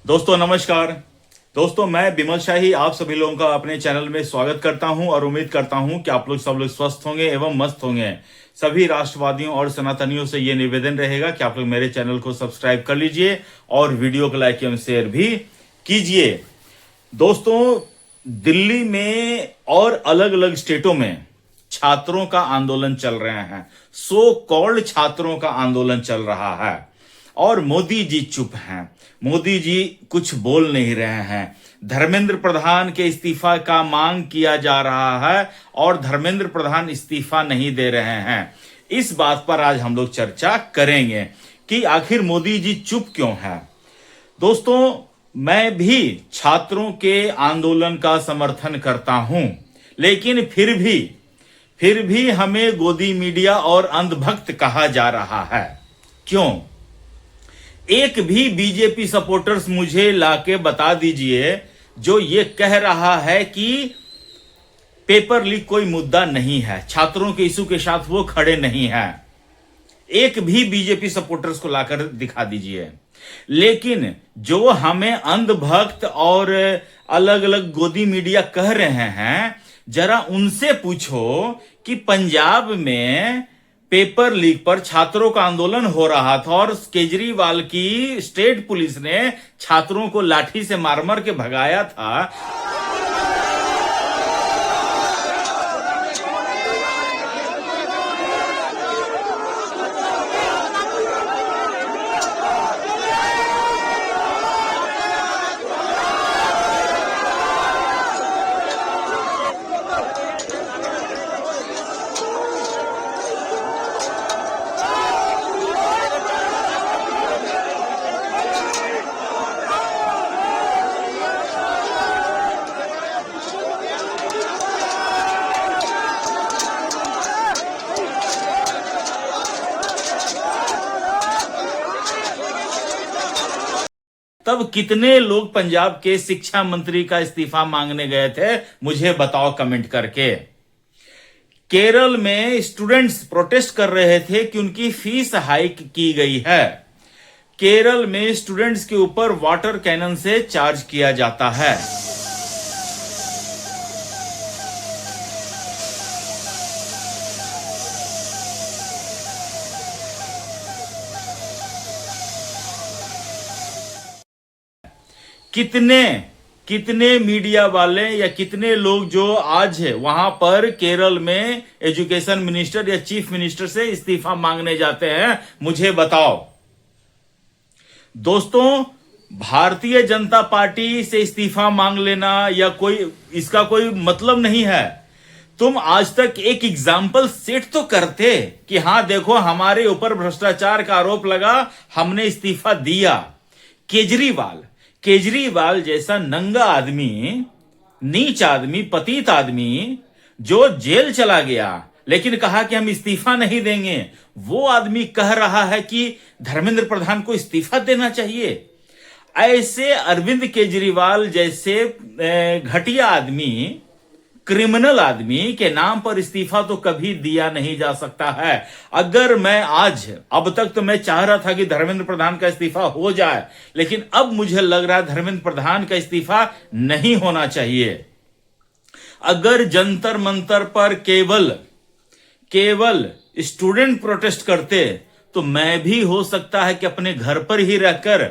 दोस्तों नमस्कार। दोस्तों मैं विमल शाही आप सभी लोगों का अपने चैनल में स्वागत करता हूं और उम्मीद करता हूं कि आप लोग सब लोग स्वस्थ होंगे एवं मस्त होंगे। सभी राष्ट्रवादियों और सनातनियों से ये निवेदन रहेगा कि आप लोग मेरे चैनल को सब्सक्राइब कर लीजिए और वीडियो को लाइक एवं शेयर भी कीजिए। दोस्तों दिल्ली में और अलग अलग स्टेटों में छात्रों का आंदोलन चल रहे हैं, सो कॉल्ड छात्रों का आंदोलन चल रहा है और मोदी जी चुप हैं। मोदी जी कुछ बोल नहीं रहे हैं। धर्मेंद्र प्रधान के इस्तीफा का मांग किया जा रहा है और धर्मेंद्र प्रधान इस्तीफा नहीं दे रहे हैं। इस बात पर आज हम लोग चर्चा करेंगे कि आखिर मोदी जी चुप क्यों हैं। दोस्तों मैं भी छात्रों के आंदोलन का समर्थन करता हूं, लेकिन फिर भी हमें गोदी मीडिया और अंधभक्त कहा जा रहा है। क्यों? एक भी बीजेपी सपोर्टर्स मुझे लाके बता दीजिए जो ये कह रहा है कि पेपर लीक कोई मुद्दा नहीं है, छात्रों के इशू के साथ वो खड़े नहीं हैं। एक भी बीजेपी सपोर्टर्स को लाकर दिखा दीजिए। लेकिन जो हमें अंधभक्त और अलग अलग गोदी मीडिया कह रहे हैं, जरा उनसे पूछो कि पंजाब में पेपर लीक पर छात्रों का आंदोलन हो रहा था और केजरीवाल की स्टेट पुलिस ने छात्रों को लाठी से मार मार के भगाया था। तब कितने लोग पंजाब के शिक्षा मंत्री का इस्तीफा मांगने गए थे, मुझे बताओ कमेंट करके। केरल में स्टूडेंट्स प्रोटेस्ट कर रहे थे कि उनकी फीस हाइक की गई है। केरल में स्टूडेंट्स के ऊपर वाटर कैनन से चार्ज किया जाता है। कितने मीडिया वाले या कितने लोग जो आज वहां पर केरल में एजुकेशन मिनिस्टर या चीफ मिनिस्टर से इस्तीफा मांगने जाते हैं, मुझे बताओ। दोस्तों भारतीय जनता पार्टी से इस्तीफा मांग लेना या इसका कोई मतलब नहीं है। तुम आज तक एक एग्जाम्पल सेट तो करते कि हां देखो हमारे ऊपर भ्रष्टाचार का आरोप लगा, हमने इस्तीफा दिया। केजरीवाल जैसा नंगा आदमी, नीच आदमी, पतित आदमी जो जेल चला गया लेकिन कहा कि हम इस्तीफा नहीं देंगे, वो आदमी कह रहा है कि धर्मेंद्र प्रधान को इस्तीफा देना चाहिए। ऐसे अरविंद केजरीवाल जैसे घटिया आदमी, क्रिमिनल आदमी के नाम पर इस्तीफा तो कभी दिया नहीं जा सकता है। अगर मैं अब तक तो मैं चाह रहा था कि धर्मेंद्र प्रधान का इस्तीफा हो जाए, लेकिन अब मुझे लग रहा है धर्मेंद्र प्रधान का इस्तीफा नहीं होना चाहिए। अगर जंतर मंतर पर केवल स्टूडेंट प्रोटेस्ट करते तो मैं भी हो सकता है कि अपने घर पर ही रहकर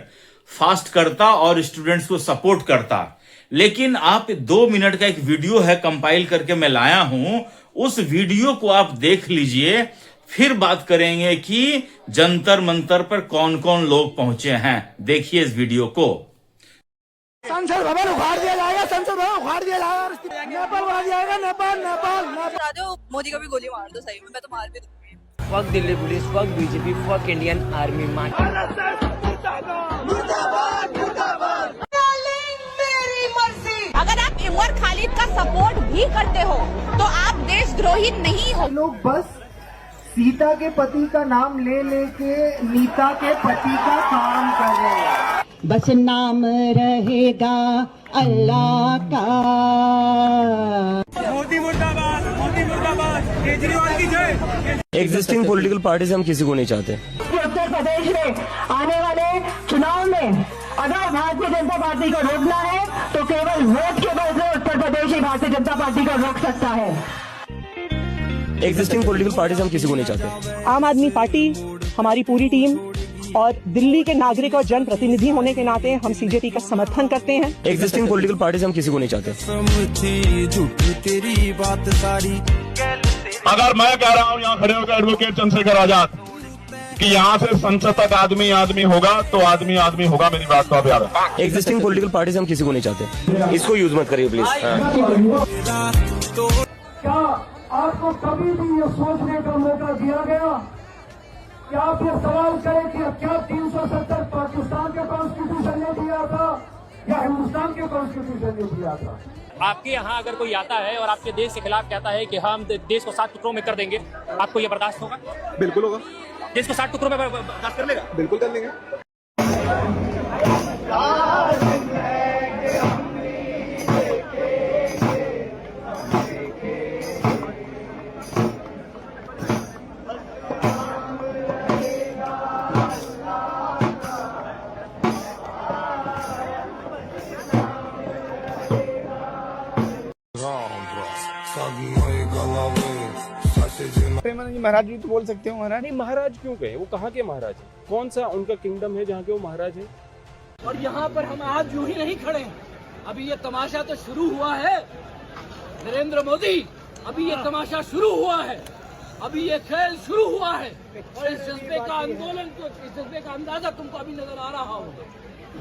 फास्ट करता और स्टूडेंट्स को सपोर्ट करता। लेकिन आप 2 मिनट का एक वीडियो है कंपाइल करके मैं लाया हूं, उस वीडियो को आप देख लीजिए, फिर बात करेंगे कि जंतर मंतर पर कौन कौन लोग पहुंचे हैं। देखिए इस वीडियो को। संसद भवन उखाड़ दिया जाएगा, संसद भवन उखाड़ दिया जाएगा, नेपाल उखाड़ जाएगा, नेपाल। मोदी को भी गोली मार दो, सही में मैं तो मार भी दूंगी। Fuck Delhi police, fuck BJP, fuck Indian army. अगर आप उमर खालिद का सपोर्ट भी करते हो तो आप देशद्रोही नहीं हो। लोग बस सीता के पति का नाम ले लेके नीता के पति का काम कर रहे हैं। बस नाम रहेगा अल्लाह का। मोदी मुर्दाबाद, मोदी मुर्दाबाद, केजरीवाल की जय। एग्जिस्टिंग पॉलिटिकल पार्टी से हम किसी को नहीं चाहते। उत्तर प्रदेश में आने वाले चुनाव में अगर भारतीय जनता पार्टी को रोकना है तो केवल वोट के बल से उत्तर प्रदेश ही भारतीय जनता पार्टी को रोक सकता है। एग्जिस्टिंग पॉलिटिकल पार्टीज हम किसी को नहीं चाहते। आम आदमी पार्टी, हमारी पूरी टीम और दिल्ली के नागरिक और जनप्रतिनिधि होने के नाते हम सीजेपी का समर्थन करते हैं। एग्जिस्टिंग पॉलिटिकल पार्टीज हम किसी को नहीं चाहते। तेरी बात सारी। अगर मैं कह रहा हूँ यहाँ खड़े होकर एडवोकेट चंद्रशेखर आजाद कि यहाँ से संसद तक आदमी आदमी होगा तो आदमी आदमी होगा, मेरी बात को आप याद रखें। एग्जिस्टिंग पॉलिटिकल पार्टीज हम किसी को नहीं चाहते, इसको यूज मत करिए प्लीज। क्या आपको कभी भी ये सोचने का मौका दिया गया कि आप ये सवाल करें कि क्या 370 पाकिस्तान के कॉन्स्टिट्यूशन ने दिया था या हिंदुस्तान के कॉन्स्टिट्यूशन ने दिया था? आपके यहाँ अगर कोई आता है और आपके देश के खिलाफ कहता है कि हम देश को 7 टुकड़ों में कर देंगे, आपको ये बर्दाश्त होगा? बिल्कुल होगा। देश को 7 टुकड़ों में बर्दाश्त कर लेगा? बिल्कुल कर लेंगे। प्रेमानंद जी महाराज भी तो बोल सकते हो महाराज। नहीं, महाराज क्यों कहे? वो कहाँ के महाराज है? कौन सा उनका किंगडम है जहाँ के वो महाराज है? और यहाँ पर हम आज यूं ही नहीं खड़े हैं, अभी ये तमाशा तो शुरू हुआ है। नरेंद्र मोदी, अभी ये तमाशा शुरू हुआ है, अभी ये खेल शुरू हुआ है और इस जज्बे का आंदोलन को, इस जज्बे का अंदाजा तुमको अभी नजर आ रहा होगा।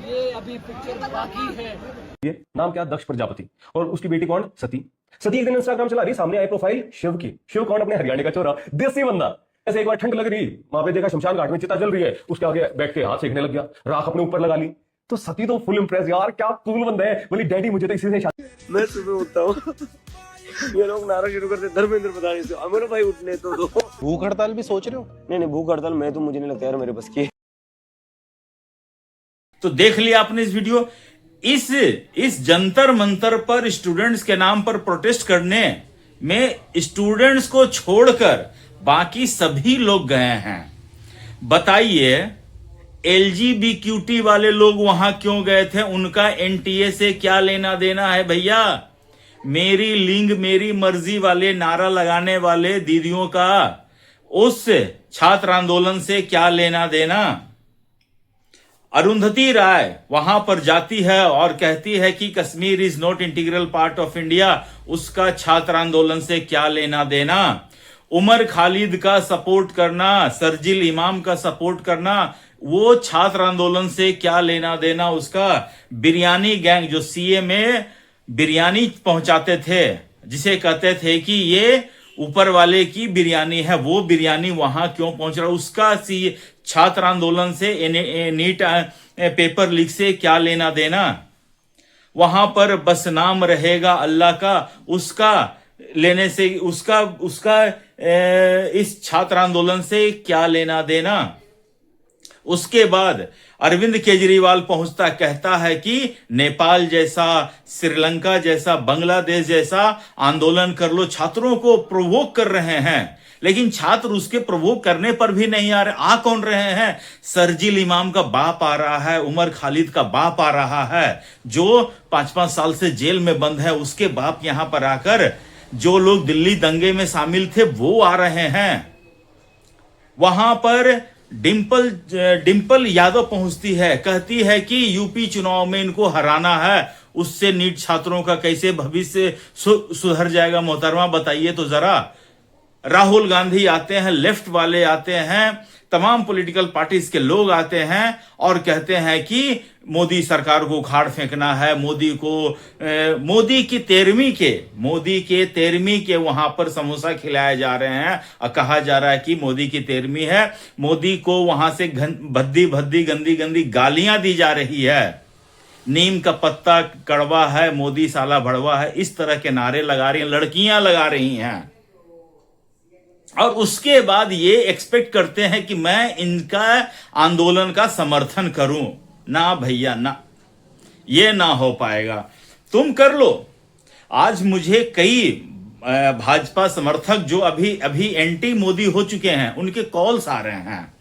ये अभी पिक्चर बाकी है। ये नाम क्या? दक्ष प्रजापति। और उसकी बेटी कौन? सती। सती एक दिन इंस्टाग्राम चला रही, सामने आई प्रोफाइल शिव की। शिव कौन? अपने हरियाणा का चोरा, देसी बंदा। ऐसे एक बार ठंड लग रही, वहां पे देखा शमशान घाट में चिता जल रही है, उसके आगे बैठ के हाथ सेकने लग गया, राख अपने ऊपर लगा ली। तो सती तो फुल इम्प्रेस, यार क्या कूल बंदा है। बोली डैडी मुझे तो इसी से शादी। मैं सुबह उठता हूँ, ये लोग नारा शुरू करते धर्मेंद्र प्रधान से, अमर भाई उठने तो दो। भूख हड़ताल भी सोच रहे हो? नहीं, भूख हड़ताल मैं तो मुझे नहीं लगता यार मेरे बस की। तो देख लिया आपने इस वीडियो। इस जंतर मंतर पर स्टूडेंट्स के नाम पर प्रोटेस्ट करने में स्टूडेंट्स को छोड़कर बाकी सभी लोग गए हैं। बताइए एलजीबीक्यूटी वाले लोग वहां क्यों गए थे? उनका एनटीए से क्या लेना देना है भैया? मेरी लिंग मेरी मर्जी वाले नारा लगाने वाले दीदियों का उस छात्र आंदोलन से क्या लेना देना? अरुंधति राय वहां पर जाती है और कहती है कि Kashmir is not integral part of India, उसका छात्र आंदोलन से क्या लेना देना? उमर खालिद का सपोर्ट करना, सरजिल इमाम का सपोर्ट करना, वो छात्र आंदोलन से क्या लेना देना उसका? बिरयानी गैंग जो सीए में बिरयानी पहुंचाते थे, जिसे कहते थे कि ये ऊपर वाले की बिरयानी है, वो बिरयानी वहां क्यों पहुंच रहा? उसका छात्र आंदोलन से नीट पेपर लीक से क्या लेना देना? वहां पर बस नाम रहेगा अल्लाह का, उसका लेने से उसका इस छात्र आंदोलन से क्या लेना देना? उसके बाद अरविंद केजरीवाल पहुंचता, कहता है कि नेपाल जैसा, श्रीलंका जैसा, बांग्लादेश जैसा आंदोलन कर लो, छात्रों को प्रोवोक कर रहे हैं। लेकिन छात्र उसके प्रोवोक करने पर भी नहीं आ रहे। आ कौन रहे हैं? सरजिल इमाम का बाप आ रहा है, उमर खालिद का बाप आ रहा है, जो 5-5 साल से जेल में बंद है, उसके बाप यहां पर आकर, जो लोग दिल्ली दंगे में शामिल थे वो आ रहे हैं। वहां पर डिंपल यादव पहुंचती है, कहती है कि यूपी चुनाव में इनको हराना है, उससे नीट छात्रों का कैसे भविष्य सुधर जाएगा? मोहतरमा बताइए तो जरा। राहुल गांधी आते हैं, लेफ्ट वाले आते हैं, तमाम पॉलिटिकल पार्टीज के लोग आते हैं और कहते हैं कि मोदी सरकार को उखाड़ फेंकना है, मोदी के 13वीं के वहां पर समोसा खिलाए जा रहे हैं और कहा जा रहा है कि मोदी की 13वीं है। मोदी को वहां से भद्दी गंदी गालियां दी जा रही है। नीम का पत्ता कड़वा है, मोदी साला भड़वा है, इस तरह के नारे लगा रही हैं, लड़कियां लगा रही हैं। और उसके बाद ये एक्सपेक्ट करते हैं कि मैं इनका आंदोलन का समर्थन करूं। ना भैया ना, ये ना हो पाएगा। तुम कर लो। आज मुझे कई भाजपा समर्थक जो अभी एंटी मोदी हो चुके हैं, उनके कॉल्स आ रहे हैं।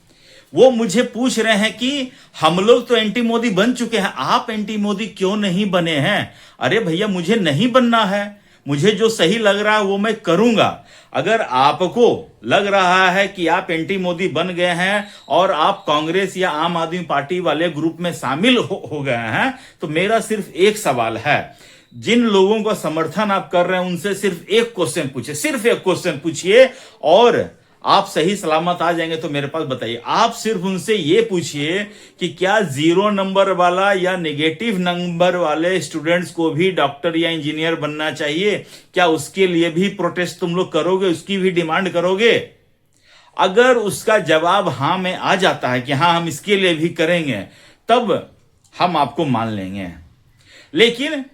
वो मुझे पूछ रहे हैं कि हम लोग तो एंटी मोदी बन चुके हैं, आप एंटी मोदी क्यों नहीं बने हैं? अरे भैया, मुझे नहीं बनना है, मुझे जो सही लग रहा है वो मैं करूंगा। अगर आपको लग रहा है कि आप एंटी मोदी बन गए हैं और आप कांग्रेस या आम आदमी पार्टी वाले ग्रुप में शामिल हो गए हैं, तो मेरा सिर्फ एक सवाल है, जिन लोगों का समर्थन आप कर रहे हैं उनसे सिर्फ एक क्वेश्चन पूछिए, सिर्फ एक क्वेश्चन पूछिए और आप सही सलामत आ जाएंगे। तो मेरे पास बताइए, आप सिर्फ उनसे ये पूछिए कि क्या 0 नंबर वाला या नेगेटिव नंबर वाले स्टूडेंट्स को भी डॉक्टर या इंजीनियर बनना चाहिए? क्या उसके लिए भी प्रोटेस्ट तुम लोग करोगे, उसकी भी डिमांड करोगे? अगर उसका जवाब हां में आ जाता है कि हाँ हम इसके लिए भी करेंगे, तब हम आपको मान लेंगे। लेकिन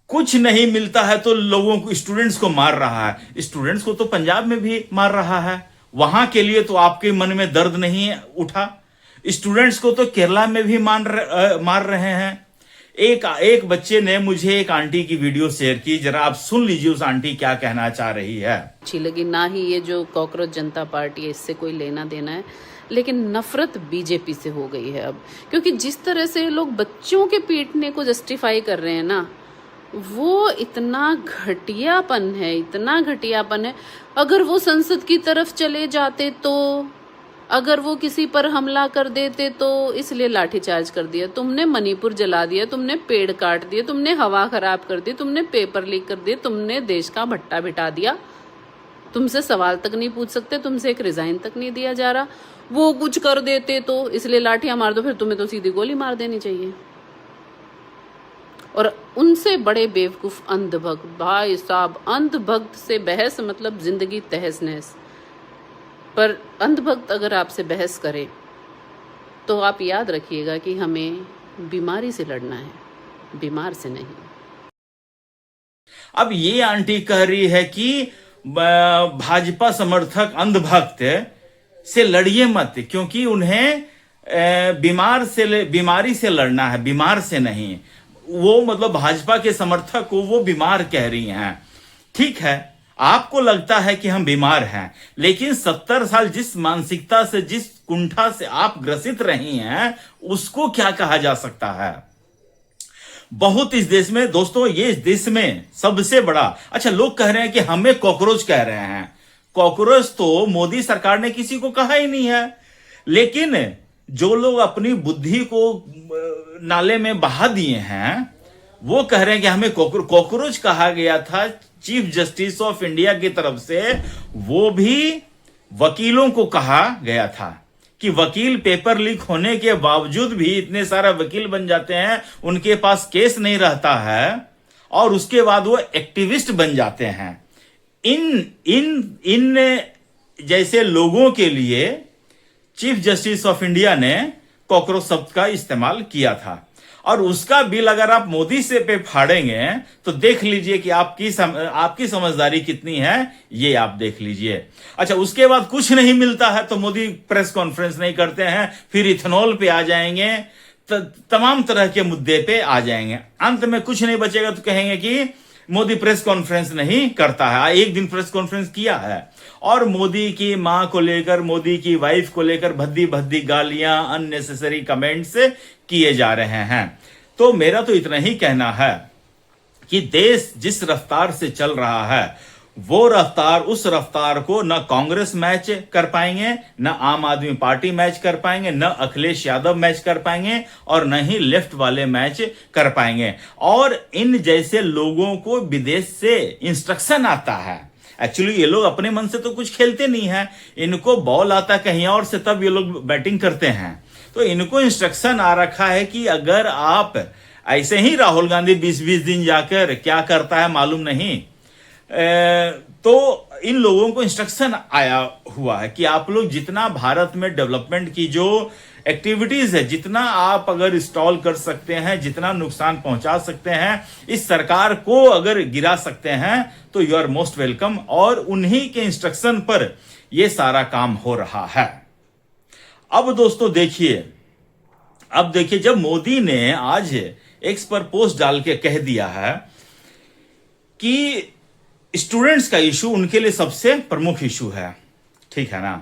कुछ नहीं मिलता है तो लोगों को, स्टूडेंट्स को मार रहा है। स्टूडेंट्स को तो पंजाब में भी मार रहा है, वहां के लिए तो आपके मन में दर्द नहीं उठा। स्टूडेंट्स को तो केरला में भी मार रहे हैं। एक बच्चे ने मुझे एक आंटी की वीडियो शेयर की, जरा आप सुन लीजिए उस आंटी क्या कहना चाह रही है। अच्छी लगी ना ही ये जो कॉकरोच जनता पार्टी है, इससे कोई लेना देना है, लेकिन नफरत बीजेपी से हो गई है अब। क्योंकि जिस तरह से लोग बच्चों के पीटने को जस्टिफाई कर रहे हैं ना, वो इतना घटियापन है, इतना घटियापन है। अगर वो संसद की तरफ चले जाते तो, अगर वो किसी पर हमला कर देते तो इसलिए लाठीचार्ज कर दिया, तुमने मणिपुर जला दिया, तुमने पेड़ काट दिए, तुमने हवा खराब कर दी, तुमने पेपर लीक कर दिए, तुमने देश का भट्टा बिठा दिया, तुमसे सवाल तक नहीं पूछ सकते, तुमसे एक रिजाइन तक नहीं दिया जा रहा। वो कुछ कर देते तो इसलिए लाठियां मार दो, फिर तुम्हें तो सीधी गोली मार देनी चाहिए। और उनसे बड़े बेवकूफ अंधभक्त, भाई साहब, अंधभक्त से बहस मतलब जिंदगी तहस नहस। पर अंधभक्त अगर आपसे बहस करे तो आप याद रखिएगा कि हमें बीमारी से लड़ना है, बीमार से नहीं। अब ये आंटी कह रही है कि भाजपा समर्थक अंधभक्त से लड़िए मत, क्योंकि उन्हें बीमारी से लड़ना है, बीमार से नहीं। वो मतलब भाजपा के समर्थक को वो बीमार कह रही हैं। ठीक है, आपको लगता है कि हम बीमार हैं, लेकिन 70 साल जिस मानसिकता से, जिस कुंठा से आप ग्रसित रही हैं, उसको क्या कहा जा सकता है? बहुत इस देश में दोस्तों, ये इस देश में सबसे बड़ा, अच्छा लोग कह रहे हैं कि हमें कॉकरोच कह रहे हैं। कॉकरोच तो मोदी सरकार ने किसी को कहा ही नहीं है, लेकिन जो लोग अपनी बुद्धि को नाले में बहा दिए हैं वो कह रहे हैं कि हमें कॉकरोच कहा गया था चीफ जस्टिस ऑफ इंडिया की तरफ से। वो भी वकीलों को कहा गया था कि वकील पेपर लीक होने के बावजूद भी इतने सारा वकील बन जाते हैं, उनके पास केस नहीं रहता है और उसके बाद वो एक्टिविस्ट बन जाते हैं। इन जैसे लोगों के लिए चीफ जस्टिस ऑफ इंडिया ने कॉकरोच शब्द का इस्तेमाल किया था, और उसका बिल अगर आप मोदी से पे फाड़ेंगे तो देख लीजिए कि आपकी समझदारी कितनी है, ये आप देख लीजिए। अच्छा, उसके बाद कुछ नहीं मिलता है तो मोदी प्रेस कॉन्फ्रेंस नहीं करते हैं, फिर इथेनॉल पे आ जाएंगे, तमाम तरह के मुद्दे पे आ जाएंगे। अंत में कुछ नहीं बचेगा तो कहेंगे कि मोदी प्रेस कॉन्फ्रेंस नहीं करता है। एक दिन प्रेस कॉन्फ्रेंस किया है और मोदी की मां को लेकर, मोदी की वाइफ को लेकर भद्दी भद्दी गालियां, अननेसेसरी कमेंट्स किए जा रहे हैं। तो मेरा तो इतना ही कहना है कि देश जिस रफ्तार से चल रहा है वो रफ्तार, उस रफ्तार को न कांग्रेस मैच कर पाएंगे, न आम आदमी पार्टी मैच कर पाएंगे, न अखिलेश यादव मैच कर पाएंगे और न ही लेफ्ट वाले मैच कर पाएंगे। और इन जैसे लोगों को विदेश से इंस्ट्रक्शन आता है। एक्चुअली ये लोग अपने मन से तो कुछ खेलते नहीं है, इनको बॉल आता कहीं और से, तब ये लोग बैटिंग करते हैं। तो इनको इंस्ट्रक्शन आ रखा है कि अगर आप ऐसे ही, राहुल गांधी 20-20 दिन जाकर क्या करता है मालूम नहीं, तो इन लोगों को इंस्ट्रक्शन आया हुआ है कि आप लोग जितना भारत में डेवलपमेंट की जो एक्टिविटीज है, जितना आप अगर इंस्टॉल कर सकते हैं, जितना नुकसान पहुंचा सकते हैं, इस सरकार को अगर गिरा सकते हैं तो यू आर मोस्ट वेलकम। और उन्हीं के इंस्ट्रक्शन पर यह सारा काम हो रहा है। अब दोस्तों देखिए, जब मोदी ने आज एक्स पर पोस्ट डाल के कह दिया है कि स्टूडेंट्स का इशू उनके लिए सबसे प्रमुख इशू है, ठीक है ना,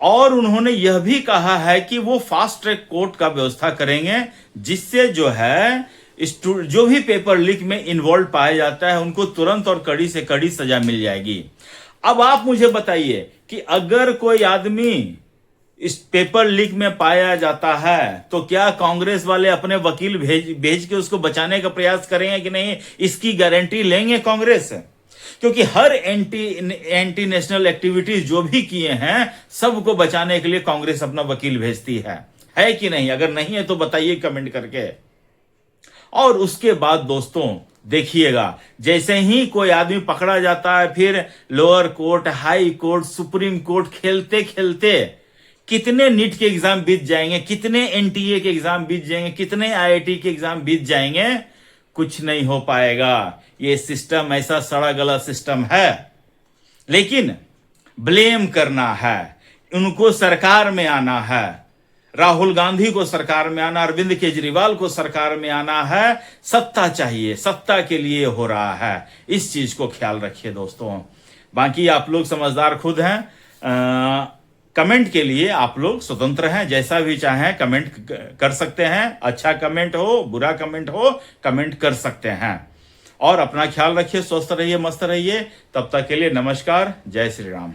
और उन्होंने यह भी कहा है कि वो फास्ट ट्रैक कोर्ट का व्यवस्था करेंगे, जिससे जो है जो भी पेपर लीक में इन्वॉल्व पाया जाता है उनको तुरंत और कड़ी से कड़ी सजा मिल जाएगी। अब आप मुझे बताइए कि अगर कोई आदमी इस पेपर लीक में पाया जाता है तो क्या कांग्रेस वाले अपने वकील भेज के उसको बचाने का प्रयास करेंगे कि नहीं? इसकी गारंटी लेंगे कांग्रेस? क्योंकि हर एंटी नेशनल एक्टिविटीज जो भी किए हैं सबको बचाने के लिए कांग्रेस अपना वकील भेजती है कि नहीं? अगर नहीं है तो बताइए कमेंट करके। और उसके बाद दोस्तों देखिएगा, जैसे ही कोई आदमी पकड़ा जाता है फिर lower court, high court, supreme court खेलते खेलते कितने नीट के एग्जाम बीत जाएंगे, कितने एनटीए के एग्जाम बीत जाएंगे, कितने आईआईटी के एग्जाम बीत जाएंगे, कुछ नहीं हो पाएगा। ये सिस्टम ऐसा सड़ा गला सिस्टम है। लेकिन ब्लेम करना है, उनको सरकार में आना है, राहुल गांधी को सरकार में आना, अरविंद केजरीवाल को सरकार में आना है। सत्ता चाहिए, सत्ता के लिए हो रहा है। इस चीज को ख्याल रखिए दोस्तों। बाकी आप लोग समझदार खुद हैं। कमेंट के लिए आप लोग स्वतंत्र हैं, जैसा भी चाहें कमेंट कर सकते हैं। अच्छा कमेंट हो, बुरा कमेंट हो, कमेंट कर सकते हैं। और अपना ख्याल रखिए, स्वस्थ रहिए, मस्त रहिए। तब तक के लिए नमस्कार, जय श्री राम।